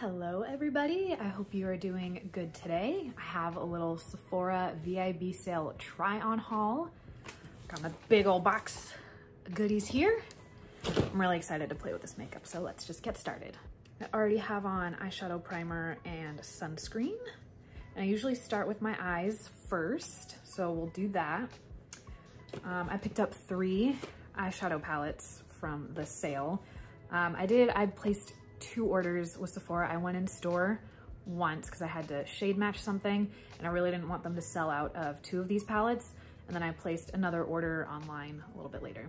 Hello everybody, I hope you are doing good today. I have a little Sephora VIB sale try on haul. Got my big old box of goodies here. I'm really excited to play with this makeup, so let's just get started. I already have on eyeshadow primer and sunscreen. And I usually start with my eyes first, so we'll do that. I picked up 3 eyeshadow palettes from the sale. I placed 2 orders with Sephora. I went in store once because I had to shade match something and I really didn't want them to sell out of 2 of these palettes. And then I placed another order online a little bit later.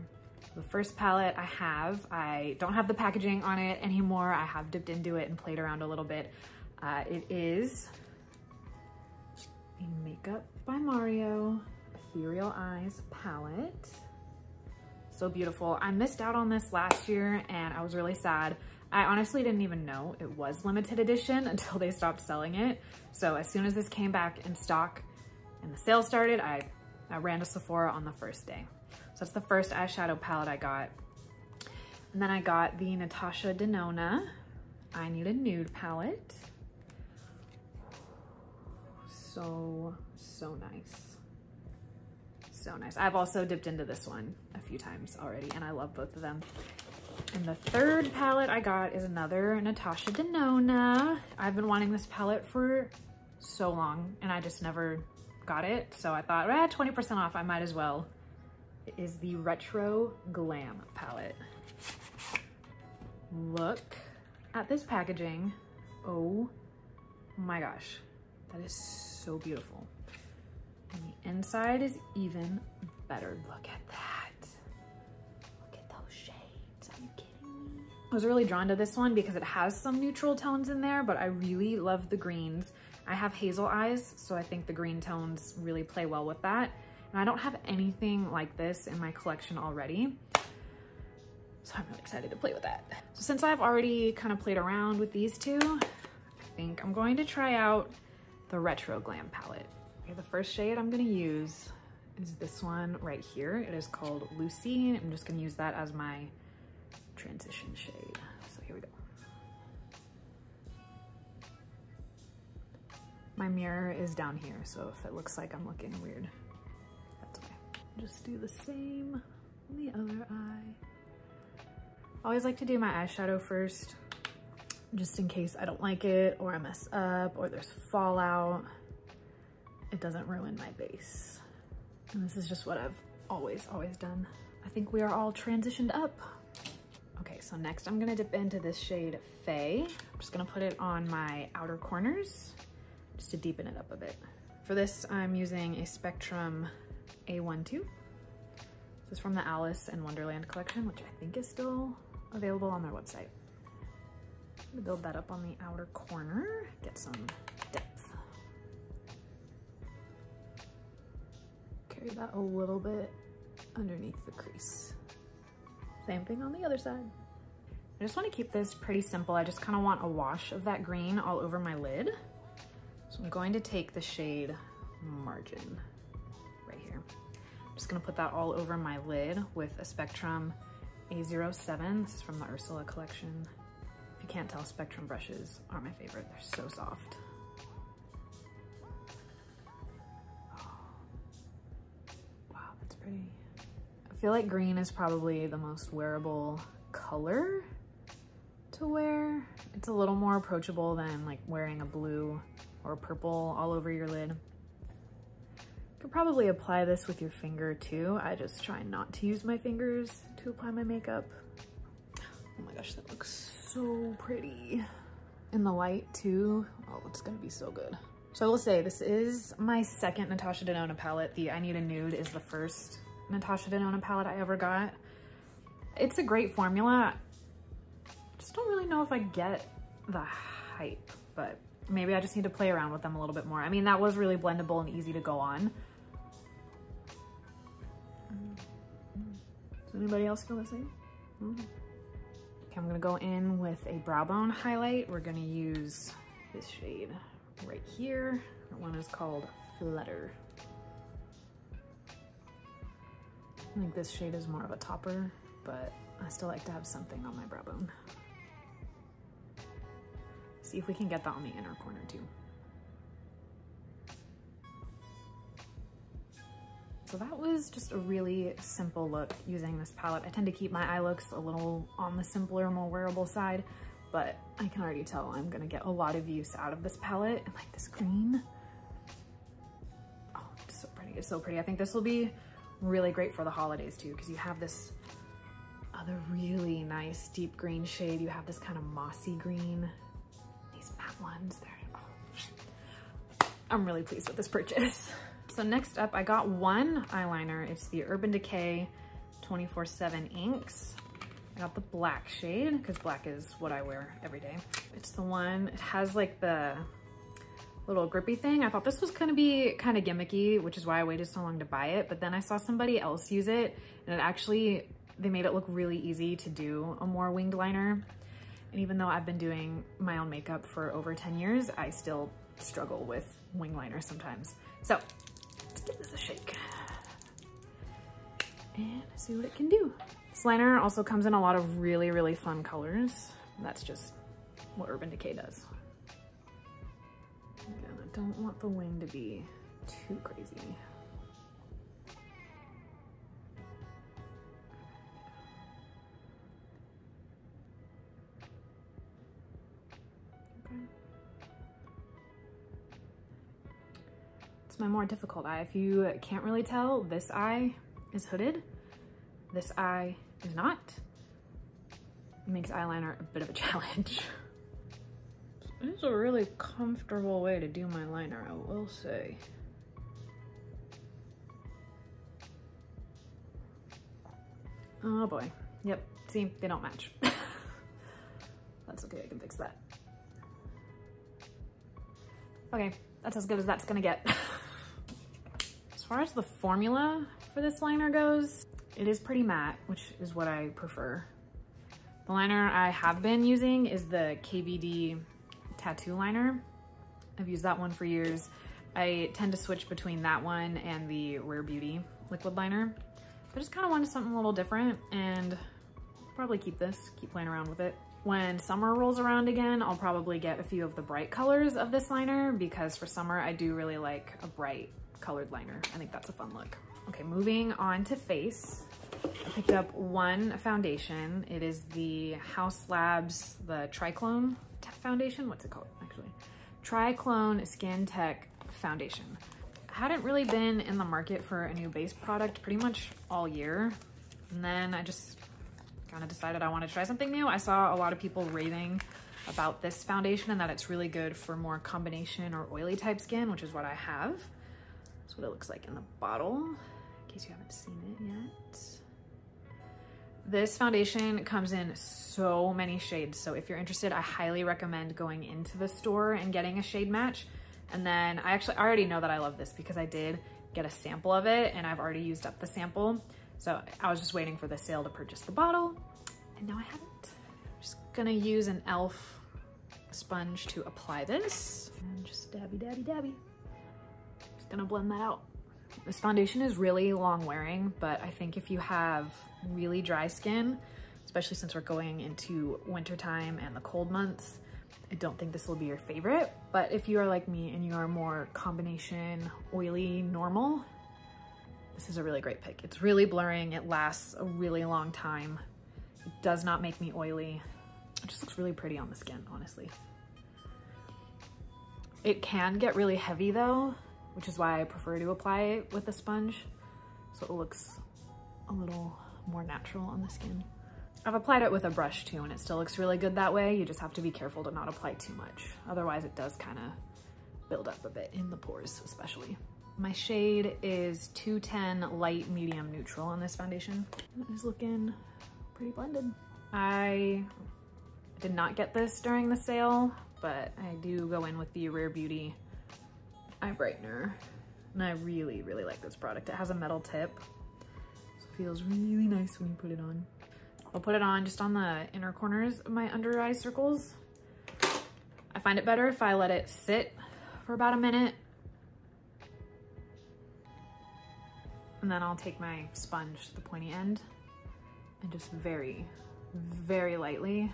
The first palette I don't have the packaging on it anymore. I have dipped into it and played around a little bit. It is a Makeup by Mario Ethereal Eyes palette. So beautiful. I missed out on this last year and I was really sad. I honestly didn't even know it was limited edition until they stopped selling it. So as soon as this came back in stock and the sale started, I ran to Sephora on the first day. So that's the first eyeshadow palette I got. And then I got the Natasha Denona I Need a Nude palette. So nice. So nice. I've also dipped into this one a few times already and I love both of them. And the third palette I got is another Natasha Denona. I've been wanting this palette for so long and I just never got it. So I thought, 20% off, I might as well. It is the Retro Glam palette. Look at this packaging. Oh my gosh, that is so beautiful. And the inside is even better. Look at that. I was really drawn to this one because it has some neutral tones in there, but I really love the greens. I have hazel eyes, so I think the green tones really play well with that. And I don't have anything like this in my collection already, so I'm really excited to play with that. So since I've already kind of played around with these 2, I think I'm going to try out the Retro Glam palette. Okay, the first shade I'm gonna use is this one right here. It is called Lucy. I'm just gonna use that as my transition shade. So here we go. My mirror is down here, so if it looks like I'm looking weird, that's okay. Just do the same on the other eye. I always like to do my eyeshadow first, just in case I don't like it, or I mess up, or there's fallout. It doesn't ruin my base. And this is just what I've always done. I think we are all transitioned up. Okay, so next I'm gonna dip into this shade Faye. I'm just gonna put it on my outer corners just to deepen it up a bit. For this, I'm using a Spectrum A12. This is from the Alice in Wonderland collection, which I think is still available on their website. I'm gonna build that up on the outer corner, get some depth. Carry that a little bit underneath the crease. Same thing on the other side. I just want to keep this pretty simple. I just kind of want a wash of that green all over my lid. So I'm going to take the shade Margin right here. I'm just going to put that all over my lid with a Spectrum A07. This is from the Ursula collection. If you can't tell, Spectrum brushes are my favorite. They're so soft. Oh. Wow, that's pretty. I feel like green is probably the most wearable color to wear. It's a little more approachable than like wearing a blue or purple all over your lid. You could probably apply this with your finger too. I just try not to use my fingers to apply my makeup. Oh my gosh, that looks so pretty. In the light too. Oh, it's gonna be so good. So I will say, this is my second Natasha Denona palette. The I Need a Nude is the first Natasha Denona palette I ever got. It's a great formula. Just don't really know if I get the hype, but maybe I just need to play around with them a little bit more. I mean, that was really blendable and easy to go on. Does anybody else feel the same? Okay, I'm gonna go in with a brow bone highlight. We're gonna use this shade right here. That one is called Flutter. I think this shade is more of a topper, but I still like to have something on my brow bone. see if we can get that on the inner corner too. So that was just a really simple look using this palette. I tend to keep my eye looks a little on the simpler, more wearable side, but I can already tell I'm gonna get a lot of use out of this palette. And like this green, oh, it's so pretty, it's so pretty. I think this will be really great for the holidays too, because you have this other really nice deep green shade. You have this kind of mossy green, these matte ones there. Oh. I'm really pleased with this purchase. So next up, I got one eyeliner. It's the Urban Decay 24/7 Inks. I got the black shade because black is what I wear every day. It's the one, it has like the little grippy thing. I thought this was gonna be kind of gimmicky, which is why I waited so long to buy it. But then I saw somebody else use it and it actually, they made it look really easy to do a more winged liner. And even though I've been doing my own makeup for over 10 years, I still struggle with wing liner sometimes. So let's give this a shake and see what it can do. This liner also comes in a lot of really, really fun colors. That's just what Urban Decay does. Again, I don't want the wing to be too crazy. Okay. It's my more difficult eye. If you can't really tell, this eye is hooded. This eye is not. It makes eyeliner a bit of a challenge. It's a really comfortable way to do my liner, I will say. Oh boy. Yep, see, they don't match. That's okay, I can fix that. Okay, that's as good as that's gonna get. As far as the formula for this liner goes, it is pretty matte, which is what I prefer. The liner I have been using is the KVD tattoo liner. I've used that one for years. I tend to switch between that one and the Rare Beauty liquid liner. I just kind of wanted something a little different and probably keep this, keep playing around with it. When summer rolls around again, I'll probably get a few of the bright colors of this liner because for summer, I do really like a bright colored liner. I think that's a fun look. Okay, moving on to face. I picked up one foundation. It is the Haus Labs, the Triclone foundation. What's it called, actually? Triclone Skin Tech Foundation. I hadn't really been in the market for a new base product pretty much all year. And then I just kind of decided I wanted to try something new. I saw a lot of people raving about this foundation and that it's really good for more combination or oily type skin, which is what I have. That's what it looks like in the bottle, in case you haven't seen it yet. This foundation comes in so many shades. So if you're interested, I highly recommend going into the store and getting a shade match. And then I already know that I love this because I did get a sample of it and I've already used up the sample. So I was just waiting for the sale to purchase the bottle and now I haven't. I'm just gonna use an e.l.f. sponge to apply this and just dabby, dabby, dabby. Just gonna blend that out. This foundation is really long wearing, but I think if you have really dry skin, especially since we're going into wintertime and the cold months, I don't think this will be your favorite. But if you are like me and you are more combination, oily, normal, this is a really great pick. It's really blurring. It lasts a really long time. It does not make me oily. It just looks really pretty on the skin, honestly. It can get really heavy though, which is why I prefer to apply it with a sponge. So it looks a little more natural on the skin. I've applied it with a brush too, and it still looks really good that way. You just have to be careful to not apply too much. Otherwise it does kind of build up a bit in the pores, especially. My shade is 210 Light Medium Neutral on this foundation. It is looking pretty blended. I did not get this during the sale, but I do go in with the Rare Beauty eye brightener, and I really, really like this product. It has a metal tip, so it feels really nice when you put it on. I'll put it on just on the inner corners of my under eye circles. I find it better if I let it sit for about a minute, and then I'll take my sponge to the pointy end and just very, very lightly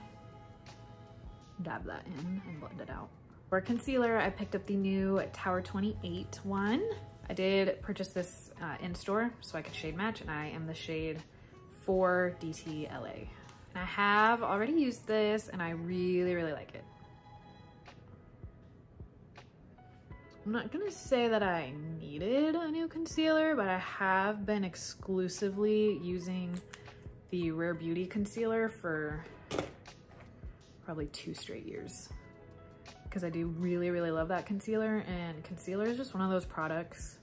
dab that in and blend it out. For concealer, I picked up the new Tower 28 one. I did purchase this in store so I could shade match, and I am the shade 4 DTLA. And I have already used this and I really, really like it. I'm not gonna say that I needed a new concealer, but I have been exclusively using the Rare Beauty concealer for probably 2 straight years, because I do really, really love that concealer, and concealer is just one of those products.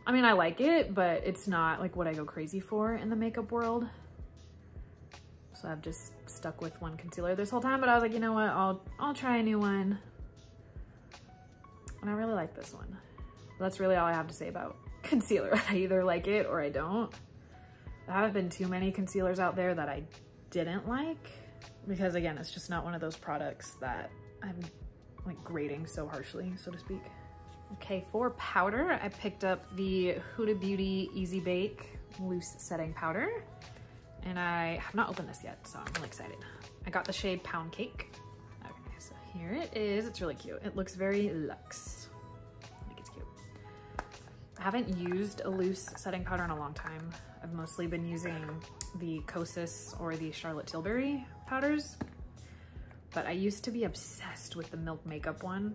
I mean, I like it, but it's not like what I go crazy for in the makeup world. So I've just stuck with one concealer this whole time, but I was like, you know what, I'll try a new one. And I really like this one. That's really all I have to say about concealer. I either like it or I don't. There haven't been too many concealers out there that I didn't like, because again, it's just not one of those products that I'm like grading so harshly, so to speak. Okay, for powder, I picked up the Huda Beauty Easy Bake Loose Setting Powder, and I have not opened this yet, so I'm really excited. I got the shade Pound Cake. Okay, so here it is. It's really cute. It looks very luxe. I think it's cute. I haven't used a loose setting powder in a long time. I've mostly been using the Kosas or the Charlotte Tilbury powders, but I used to be obsessed with the Milk Makeup one.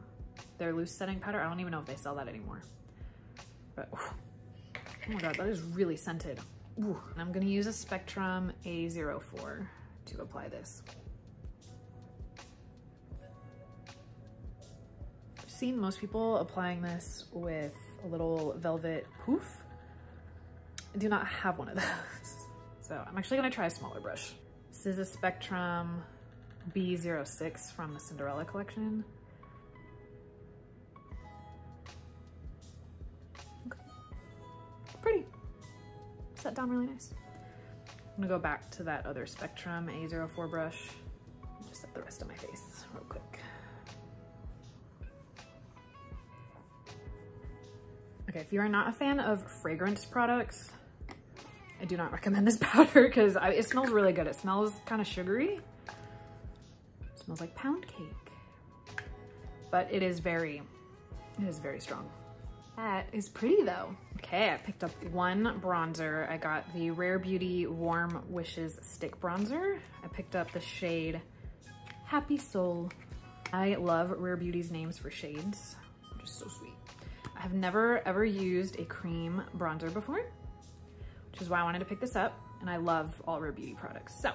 Their loose setting powder. I don't even know if they sell that anymore. But oh my god, that is really scented. Ooh. And I'm gonna use a Spectrum A04 to apply this. I've seen most people applying this with a little velvet poof. I do not have one of those. So I'm actually gonna try a smaller brush. This is a Spectrum B06 from the Cinderella collection. Pretty. Set down really nice. I'm gonna go back to that other Spectrum A04 brush and just set the rest of my face real quick. Okay, if you are not a fan of fragrance products, I do not recommend this powder because it smells really good. It smells kind of sugary. It smells like pound cake, but it is very strong. That is pretty though. Okay, I picked up one bronzer. I got the Rare Beauty Warm Wishes Stick Bronzer. I picked up the shade Happy Soul. I love Rare Beauty's names for shades, which is so sweet. I have never ever used a cream bronzer before, which is why I wanted to pick this up, and I love all Rare Beauty products. So,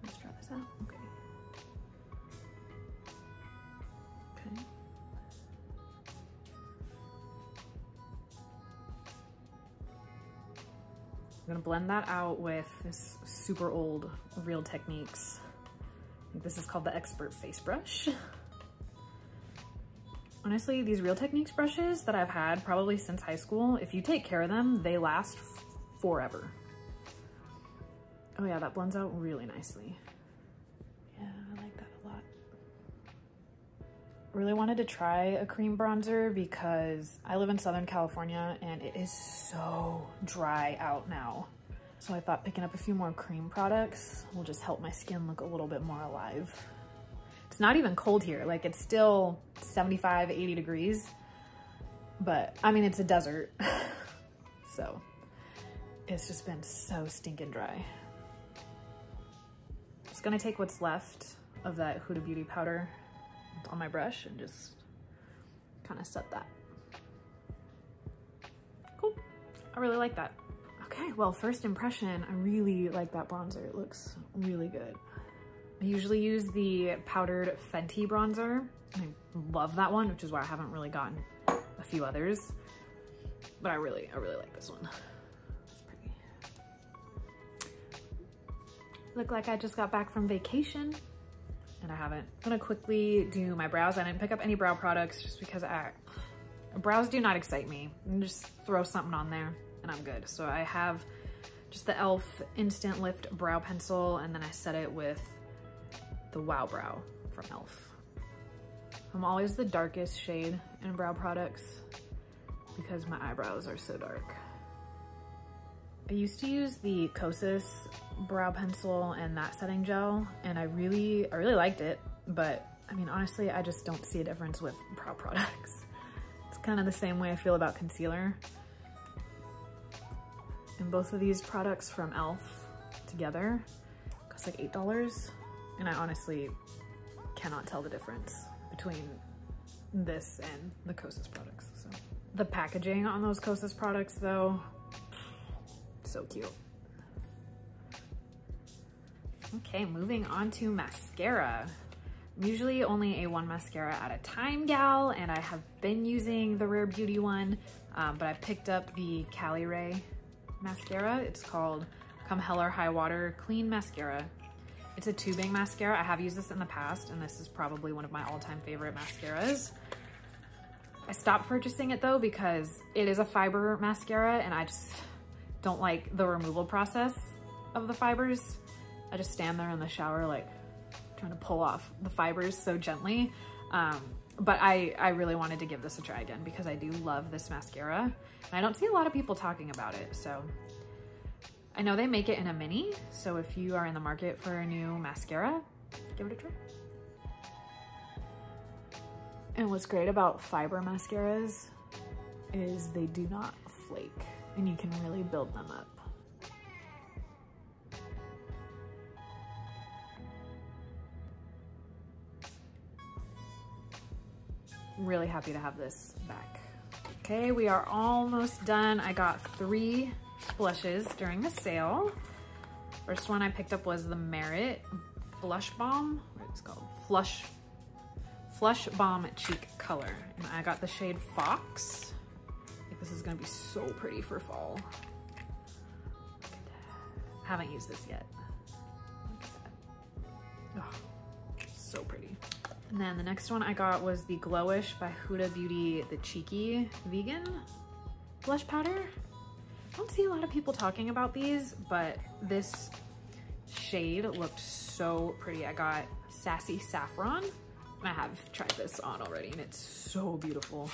let's try this out. Okay. Okay. I'm gonna blend that out with this super old Real Techniques. I think this is called the Expert Face Brush. Honestly, these Real Techniques brushes that I've had probably since high school, if you take care of them, they last forever. Oh yeah, that blends out really nicely. Yeah, I like that a lot. Really wanted to try a cream bronzer because I live in Southern California and it is so dry out now. So I thought picking up a few more cream products will just help my skin look a little bit more alive. It's not even cold here. Like, it's still 75, 80 degrees, but I mean, it's a desert. So it's just been so stinking dry. Just gonna take what's left of that Huda Beauty powder on my brush and just kind of set that. Cool. I really like that. Okay, well, first impression, I really like that bronzer. It looks really good. I usually use the powdered Fenty bronzer. I love that one, which is why I haven't really gotten a few others. But I really like this one. It's pretty. Look like I just got back from vacation. And I haven't. I'm gonna quickly do my brows. I didn't pick up any brow products just because brows do not excite me. And just throw something on there and I'm good. So I have just the e.l.f. Instant Lift Brow Pencil, and then I set it with the Wow Brow from e.l.f. I'm always the darkest shade in brow products because my eyebrows are so dark. I used to use the Kosas brow pencil and that setting gel, and I really liked it, but I mean, honestly, I just don't see a difference with brow products. It's kind of the same way I feel about concealer. And both of these products from e.l.f. together cost like $8, and I honestly cannot tell the difference between this and the Kosas products. So the packaging on those Kosas products though, so cute. Okay, moving on to mascara. I'm usually only a one mascara at a time gal, and I have been using the Rare Beauty one, but I picked up the Caliray mascara. It's called Come Hell or High Water Clean Mascara. It's a tubing mascara. I have used this in the past, and this is probably one of my all-time favorite mascaras. I stopped purchasing it though because it is a fiber mascara, and I just don't like the removal process of the fibers. I just stand there in the shower like trying to pull off the fibers so gently. But I really wanted to give this a try again because I do love this mascara. And I don't see a lot of people talking about it, so I know they make it in a mini, so if you are in the market for a new mascara, give it a try. And what's great about fiber mascaras is they do not flake, and you can really build them up. Really happy to have this back. Okay, we are almost done. I got 3 blushes during the sale. First one I picked up was the Merit Blush Balm. What it's called? Flush Balm Cheek Color. And I got the shade Fox. I think this is gonna be so pretty for fall. Look at that. Haven't used this yet. Look at that. Oh, so pretty. And then the next one I got was the Glowish by Huda Beauty, the Cheeky Vegan Blush Powder. I don't see a lot of people talking about these, but this shade looked so pretty. I got Sassy Saffron, and I have tried this on already, and it's so beautiful.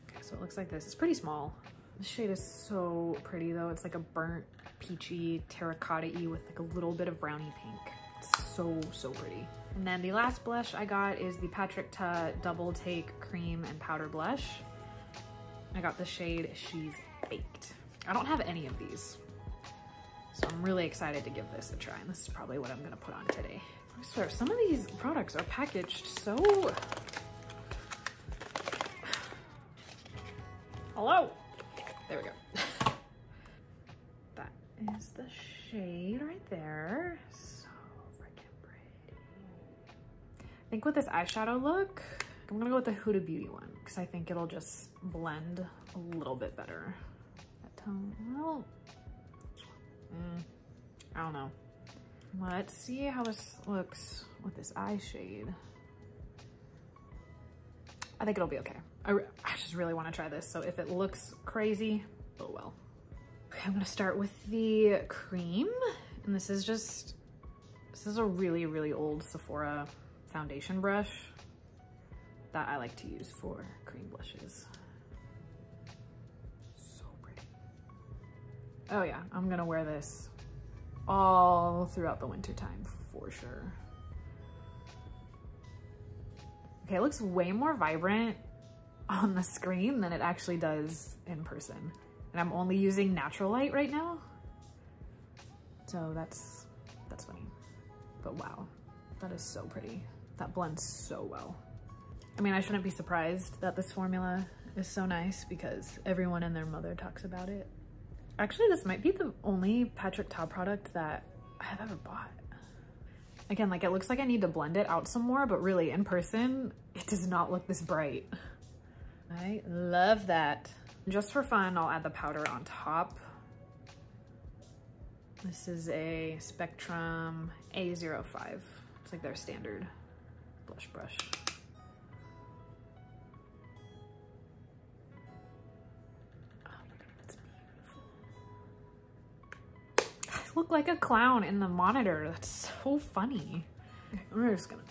Okay, so it looks like this. It's pretty small. This shade is so pretty though. It's like a burnt, peachy, terracotta-y with like a little bit of brownie pink. It's so pretty. And then the last blush I got is the Patrick Ta Double Take Cream and Powder Blush. I got the shade She's Baked. I don't have any of these, so I'm really excited to give this a try, and this is probably what I'm gonna put on today. I swear, some of these products are packaged so... Hello? There we go. That is the shade right there. I think with this eyeshadow look, I'm gonna go with the Huda Beauty one because I think it'll just blend a little bit better. That tone, well, I don't know. Let's see how this looks with this eye shade. I think it'll be okay. I just really want to try this, so if it looks crazy, oh well. Okay, I'm gonna start with the cream, and this is a really old Sephora foundation brush that I like to use for cream blushes. So pretty. Oh yeah, I'm gonna wear this all throughout the winter time for sure. Okay, it looks way more vibrant on the screen than it actually does in person. And I'm only using natural light right now. So that's funny. But wow, that is so pretty. That blends so well. I mean, I shouldn't be surprised that this formula is so nice because everyone and their mother talks about it. Actually, this might be the only Patrick Ta product that I have ever bought. Again, like it looks like I need to blend it out some more, but really in person, it does not look this bright. I love that. Just for fun, I'll add the powder on top. This is a Spectrum A05. It's like their standard blush brush. Oh, look at it, it's beautiful. I look like a clown in the monitor. That's so funny. We're just gonna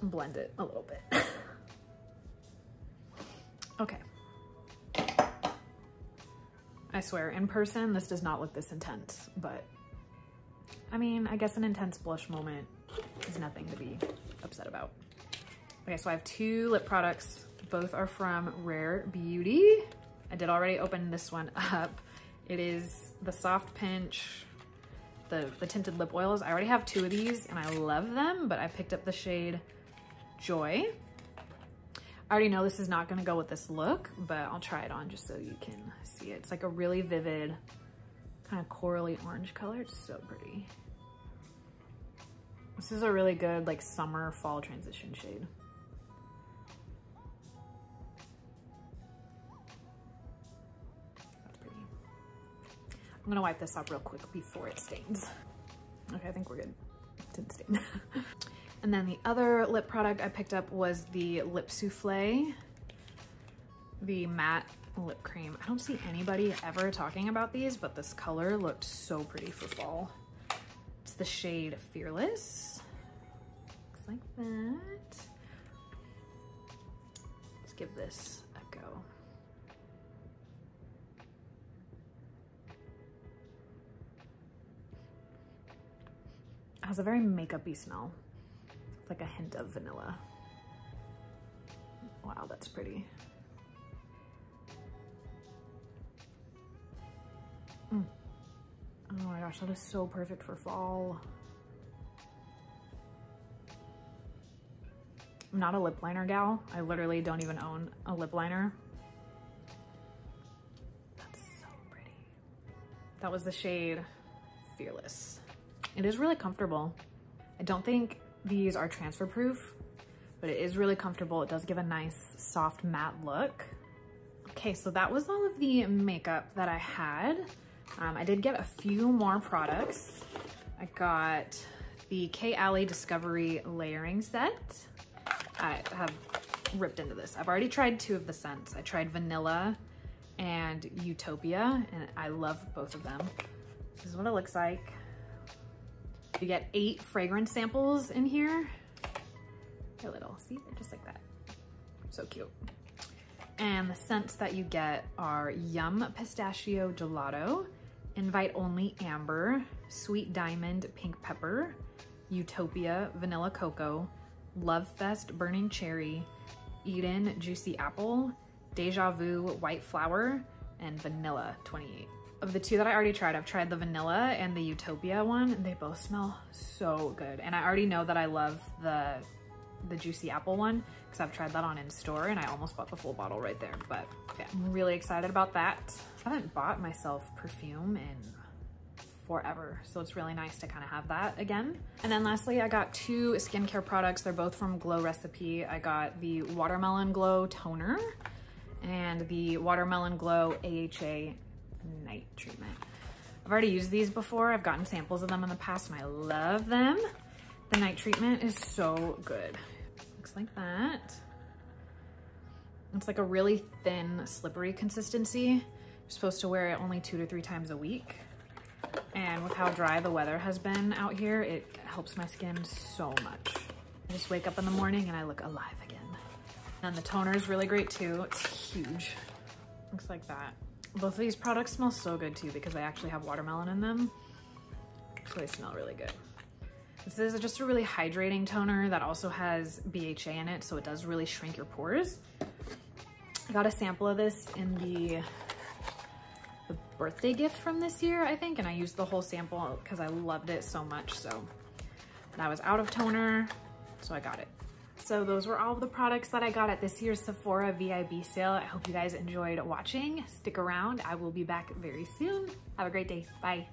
blend it a little bit. Okay. I swear, in person, this does not look this intense, but I mean, I guess an intense blush moment is nothing to be upset about. Okay, so I have 2 lip products. Both are from Rare Beauty. I did already open this one up. It is the Soft Pinch, the tinted lip oils. I already have 2 of these and I love them, but I picked up the shade Joy. I already know this is not gonna go with this look, but I'll try it on just so you can see it. It's like a really vivid, kind of corally orange color. It's so pretty. This is a really good like summer fall transition shade. That's pretty. I'm gonna wipe this up real quick before it stains. Okay, I think we're good. It didn't stain. And then the other lip product I picked up was the Lip Souffle, the matte lip cream. I don't see anybody ever talking about these, but this color looked so pretty for fall. It's the shade Fearless. Looks like that. Let's give this a go. It has a very makeup-y smell. Like a hint of vanilla. Wow, that's pretty. Oh my gosh, that is so perfect for fall. I'm not a lip liner gal. I literally don't even own a lip liner. That's so pretty. That was the shade Fearless. It is really comfortable. I don't think these are transfer proof, but it is really comfortable. It does give a nice soft matte look. Okay, so that was all of the makeup that I had. I did get a few more products. I got the KAYALI Discovery Layering Set. I have ripped into this. I've already tried 2 of the scents. I tried Vanilla and Utopia, and I love both of them. This is what it looks like. You get 8 fragrance samples in here. They're little, see, they're just like that. So cute. And the scents that you get are Yum Pistachio Gelato, Invite Only Amber, Sweet Diamond Pink Pepper, Utopia Vanilla Cocoa, Love Fest Burning Cherry, Eden Juicy Apple, Deja Vu White Flower, and Vanilla 28. Of the 2 that I already tried, I've tried the vanilla and the Utopia one, and they both smell so good. And I already know that I love the Juicy Apple one because I've tried that on in store and I almost bought the full bottle right there. But yeah, I'm really excited about that. I haven't bought myself perfume in forever, so it's really nice to kind of have that again. And then lastly, I got 2 skincare products. They're both from Glow Recipe. I got the Watermelon Glow Toner and the Watermelon Glow AHA Night Treatment. I've already used these before. I've gotten samples of them in the past and I love them. The night treatment is so good. Looks like that. It's like a really thin, slippery consistency. You're supposed to wear it only 2 to 3 times a week. And with how dry the weather has been out here, it helps my skin so much. I just wake up in the morning and I look alive again. And the toner is really great too. It's huge. Looks like that. Both of these products smell so good too because they actually have watermelon in them. So they smell really good. This is just a really hydrating toner that also has BHA in it, so it does really shrink your pores. I got a sample of this in the birthday gift from this year, I think, and I used the whole sample because I loved it so much. So I was out of toner, so I got it. So those were all of the products that I got at this year's Sephora VIB sale. I hope you guys enjoyed watching. Stick around. I will be back very soon. Have a great day. Bye.